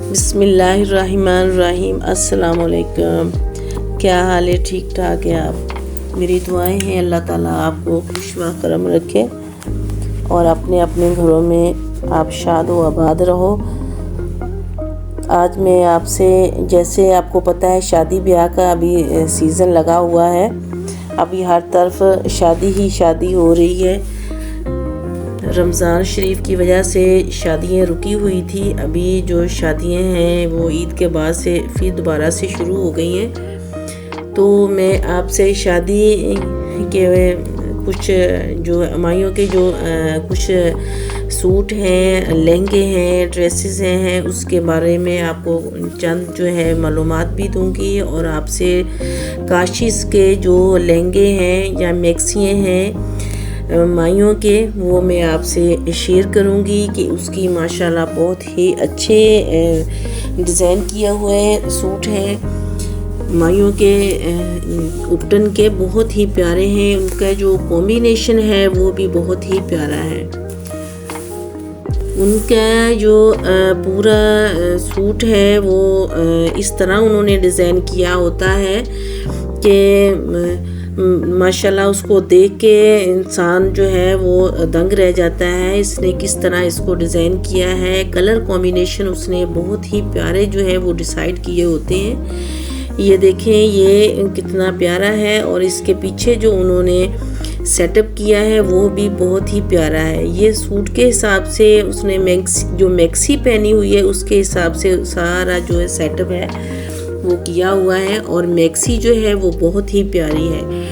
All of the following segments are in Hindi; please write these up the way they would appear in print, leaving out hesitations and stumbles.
बिस्मिल्लाहिर्रहमानिर्रहीम। अस्सलाम वालेकुम। क्या हाल है? ठीक ठाक है आप? मेरी दुआएं हैं अल्लाह ताला आपको खुशमा करम रखे और अपने अपने घरों में आप शाद व आबाद रहो। आज मैं आपसे, जैसे आपको पता है शादी ब्याह का अभी सीज़न लगा हुआ है, अभी हर तरफ शादी ही शादी हो रही है। रमज़ान शरीफ की वजह से शादियां रुकी हुई थी। अभी जो शादियां हैं वो ईद के बाद से फिर दोबारा से शुरू हो गई हैं। तो मैं आपसे शादी के कुछ जो हमायों के जो कुछ सूट हैं, लहंगे हैं, ड्रेसेस हैं, उसके बारे में आपको चंद जो है मालूमात भी दूंगी और आपसे काशिश के जो लहंगे हैं या मैक्सियाँ हैं माइयों के, वो मैं आपसे शेयर करूंगी कि उसकी माशाल्लाह बहुत ही अच्छे डिज़ाइन किया हुए सूट हैं। माइयों के उपटन के बहुत ही प्यारे हैं। उनका जो कॉम्बिनेशन है वो भी बहुत ही प्यारा है। उनका जो पूरा सूट है वो इस तरह उन्होंने डिज़ाइन किया होता है कि माशाल्लाह उसको देख के इंसान जो है वो दंग रह जाता है। इसने किस तरह इसको डिज़ाइन किया है, कलर कॉम्बिनेशन उसने बहुत ही प्यारे जो है वो डिसाइड किए होते हैं। ये देखें ये कितना प्यारा है और इसके पीछे जो उन्होंने सेटअप किया है वो भी बहुत ही प्यारा है। ये सूट के हिसाब से उसने मैक्सी पहनी हुई है उसके हिसाब से सारा जो है सेटअप है वो किया हुआ है और मैक्सी जो है वो बहुत ही प्यारी है।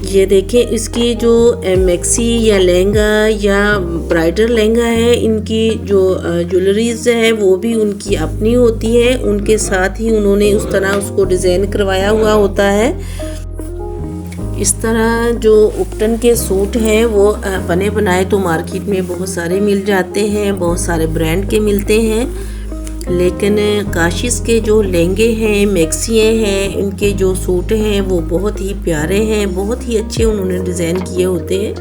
ये देखें इसकी जो मैक्सी या लहंगा या ब्राइडल लहंगा है, इनकी जो ज्वेलरीज है वो भी उनकी अपनी होती है। उनके साथ ही उन्होंने उस तरह उसको डिज़ाइन करवाया हुआ होता है। इस तरह जो उपटन के सूट हैं वो बने बनाए तो मार्केट में बहुत सारे मिल जाते हैं, बहुत सारे ब्रांड के मिलते हैं, लेकिन काशिश के जो लहंगे हैं, मैक्सियाँ हैं, इनके जो सूट हैं वो बहुत ही प्यारे हैं, बहुत ही अच्छे उन्होंने डिज़ाइन किए होते हैं।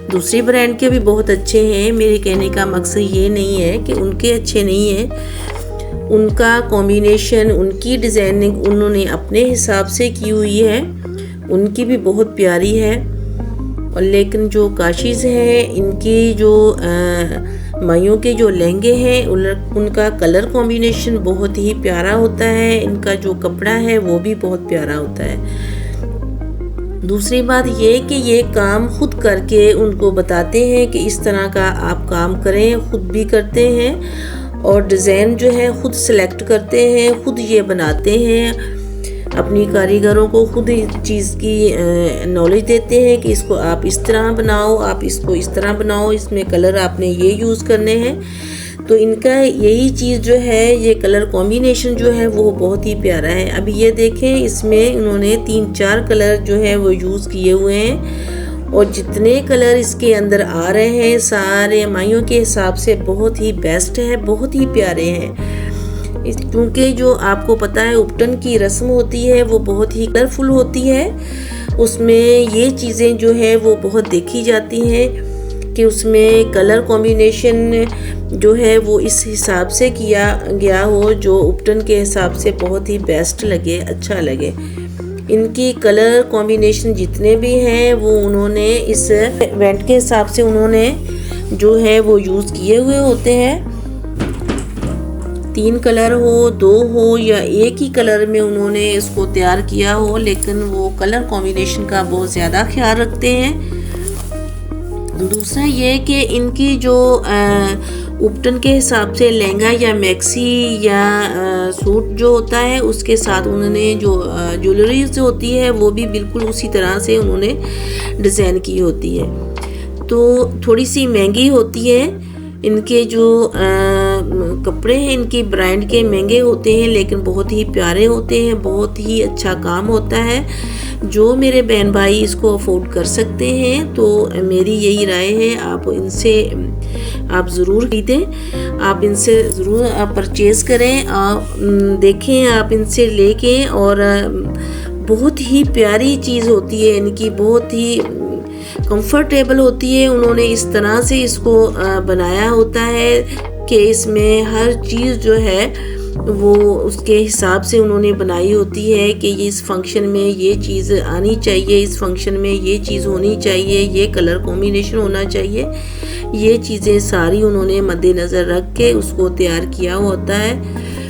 दूसरे ब्रांड के भी बहुत अच्छे हैं। मेरे कहने का मकसद ये नहीं है कि उनके अच्छे नहीं हैं। उनका कॉम्बिनेशन, उनकी डिज़ाइनिंग उन्होंने अपने हिसाब से की हुई है, उनकी भी बहुत प्यारी है। और लेकिन जो काशिश है, इनकी जो माइयों के जो लहंगे हैं उनका कलर कॉम्बिनेशन बहुत ही प्यारा होता है। इनका जो कपड़ा है वो भी बहुत प्यारा होता है। दूसरी बात ये कि ये काम खुद करके उनको बताते हैं कि इस तरह का आप काम करें, खुद भी करते हैं और डिज़ाइन जो है खुद सेलेक्ट करते हैं, खुद ये बनाते हैं। अपनी कारीगरों को खुद इस चीज़ की नॉलेज देते हैं कि इसको आप इस तरह बनाओ, आप इसको इस तरह बनाओ, इसमें कलर आपने ये यूज़ करने हैं। तो इनका यही चीज़ जो है, ये कलर कॉम्बिनेशन जो है वो बहुत ही प्यारा है। अभी ये देखें इसमें उन्होंने 3-4 कलर जो है वो यूज़ किए हुए हैं और जितने कलर इसके अंदर आ रहे हैं सारे माइयों के हिसाब से बहुत ही बेस्ट है, बहुत ही प्यारे हैं। क्योंकि जो आपको पता है उपटन की रस्म होती है वो बहुत ही कलरफुल होती है। उसमें ये चीज़ें जो है वो बहुत देखी जाती हैं कि उसमें कलर कॉम्बिनेशन जो है वो इस हिसाब से किया गया हो जो उपटन के हिसाब से बहुत ही बेस्ट लगे, अच्छा लगे। इनकी कलर कॉम्बिनेशन जितने भी हैं वो उन्होंने इस इवेंट के हिसाब से उन्होंने जो है वो यूज़ किए हुए होते हैं। 3 कलर हो, 2 हो या एक ही कलर में उन्होंने इसको तैयार किया हो, लेकिन वो कलर कॉम्बिनेशन का बहुत ज़्यादा ख्याल रखते हैं। दूसरा ये कि इनकी जो उपटन के हिसाब से लहंगा या मैक्सी या सूट जो होता है उसके साथ उन्होंने जो ज्वेलरी जो होती है वो भी बिल्कुल उसी तरह से उन्होंने डिज़ाइन की होती है। तो थोड़ी सी महंगी होती है। इनके जो कपड़े हैं इनकी ब्रांड के महंगे होते हैं लेकिन बहुत ही प्यारे होते हैं, बहुत ही अच्छा काम होता है। जो मेरे बहन भाई इसको अफोर्ड कर सकते हैं तो मेरी यही राय है आप इनसे आप ज़रूर खरीदें, आप इनसे ज़रूर परचेज़ करें। आप देखें, आप इनसे लेके, और बहुत ही प्यारी चीज़ होती है इनकी, बहुत ही कंफर्टेबल होती है। उन्होंने इस तरह से इसको बनाया होता है कि इसमें हर चीज़ जो है वो उसके हिसाब से उन्होंने बनाई होती है कि ये इस फंक्शन में ये चीज़ आनी चाहिए, इस फंक्शन में ये चीज़ होनी चाहिए, ये कलर कॉम्बिनेशन होना चाहिए। ये चीज़ें सारी उन्होंने मद्देनज़र रख के उसको तैयार किया होता है।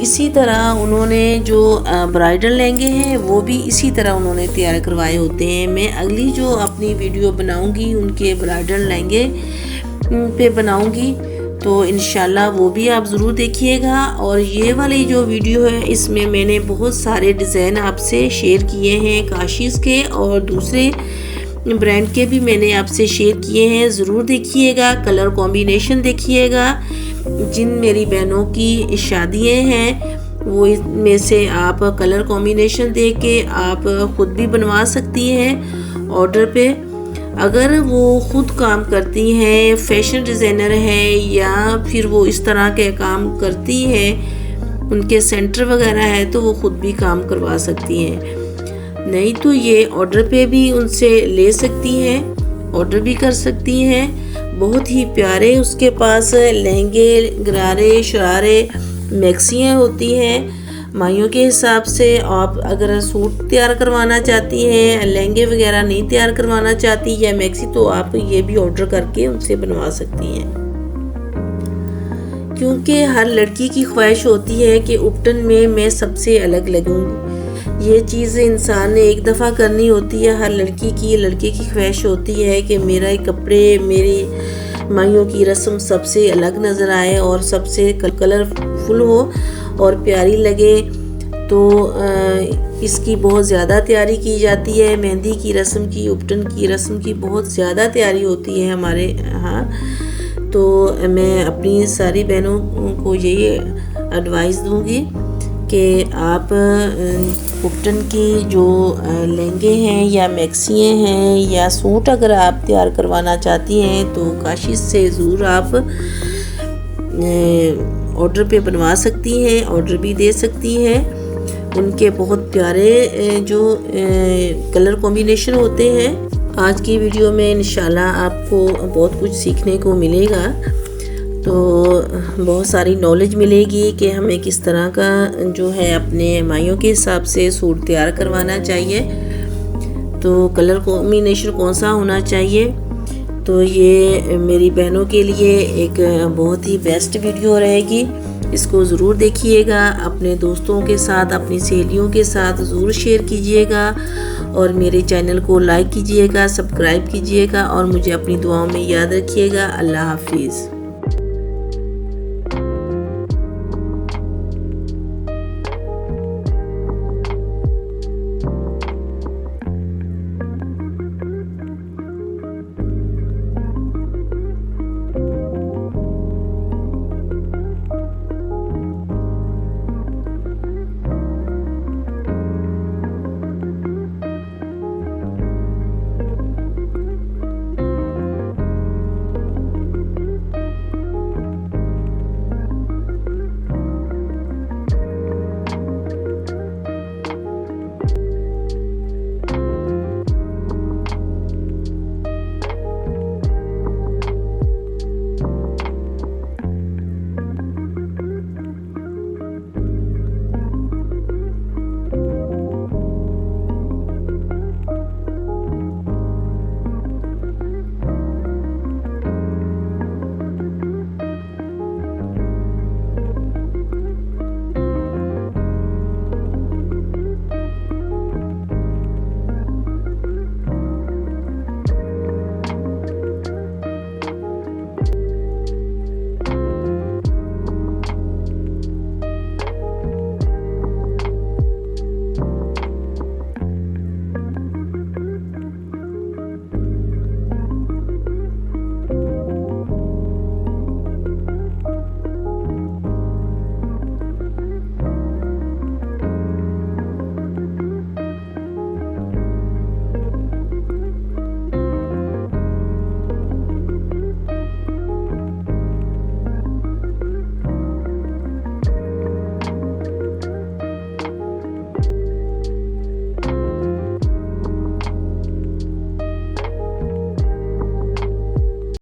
इसी तरह उन्होंने जो ब्राइडल लहंगे हैं वो भी इसी तरह उन्होंने तैयार करवाए होते हैं। मैं अगली जो अपनी वीडियो बनाऊंगी उनके ब्राइडल लहंगे पे बनाऊंगी, तो इंशाल्लाह वो भी आप ज़रूर देखिएगा। और ये वाली जो वीडियो है इसमें मैंने बहुत सारे डिज़ाइन आपसे शेयर किए हैं, काशीज़ के और दूसरे ब्रांड के भी मैंने आपसे शेयर किए हैं। ज़रूर देखिएगा, कलर कॉम्बिनेशन देखिएगा। जिन मेरी बहनों की शादियाँ हैं वो इसमें से आप कलर कॉम्बिनेशन देख के आप ख़ुद भी बनवा सकती हैं ऑर्डर पे। अगर वो ख़ुद काम करती हैं, फैशन डिज़ाइनर है या फिर वो इस तरह के काम करती हैं, उनके सेंटर वगैरह है, तो वो ख़ुद भी काम करवा सकती हैं। नहीं तो ये ऑर्डर पे भी उनसे ले सकती हैं, ऑर्डर भी कर सकती हैं। बहुत ही प्यारे उसके पास लहंगे, गरारे, शरारे, मैक्सियाँ होती हैं माइयों के हिसाब से। आप अगर सूट तैयार करवाना चाहती हैं, लहंगे वगैरह नहीं तैयार करवाना चाहती या मैक्सी, तो आप ये भी ऑर्डर करके उनसे बनवा सकती हैं। क्योंकि हर लड़की की ख्वाहिश होती है कि उपटन में मैं सबसे अलग लगूंगी। ये चीज़ इंसान ने एक दफ़ा करनी होती है, हर लड़की की ख्वाहिश होती है कि मेरा कपड़े, मेरी माइयों की रस्म सबसे अलग नज़र आए और सबसे कलरफुल हो और प्यारी लगे। तो इसकी बहुत ज़्यादा तैयारी की जाती है। मेहंदी की रस्म की, उपटन की रस्म की बहुत ज़्यादा तैयारी होती है हमारे यहाँ। तो मैं अपनी सारी बहनों को यही एडवाइस दूँगी कि आप उपटन की जो लहंगे हैं या मैक्सियाँ हैं या सूट अगर आप तैयार करवाना चाहती हैं तो काशीज़ से ज़रूर आप ऑर्डर पे बनवा सकती हैं, ऑर्डर भी दे सकती हैं। उनके बहुत प्यारे जो कलर कॉम्बिनेशन होते हैं। आज की वीडियो में इंशाल्लाह आपको बहुत कुछ सीखने को मिलेगा, तो बहुत सारी नॉलेज मिलेगी कि हमें किस तरह का जो है अपने माइयों के हिसाब से सूट तैयार करवाना चाहिए, तो कलर कॉम्बिनेशन कौन सा होना चाहिए। तो ये मेरी बहनों के लिए एक बहुत ही बेस्ट वीडियो रहेगी। इसको ज़रूर देखिएगा, अपने दोस्तों के साथ, अपनी सहेलियों के साथ ज़रूर शेयर कीजिएगा और मेरे चैनल को लाइक कीजिएगा, सब्सक्राइब कीजिएगा और मुझे अपनी दुआओं में याद रखिएगा। अल्लाह हाफिज़।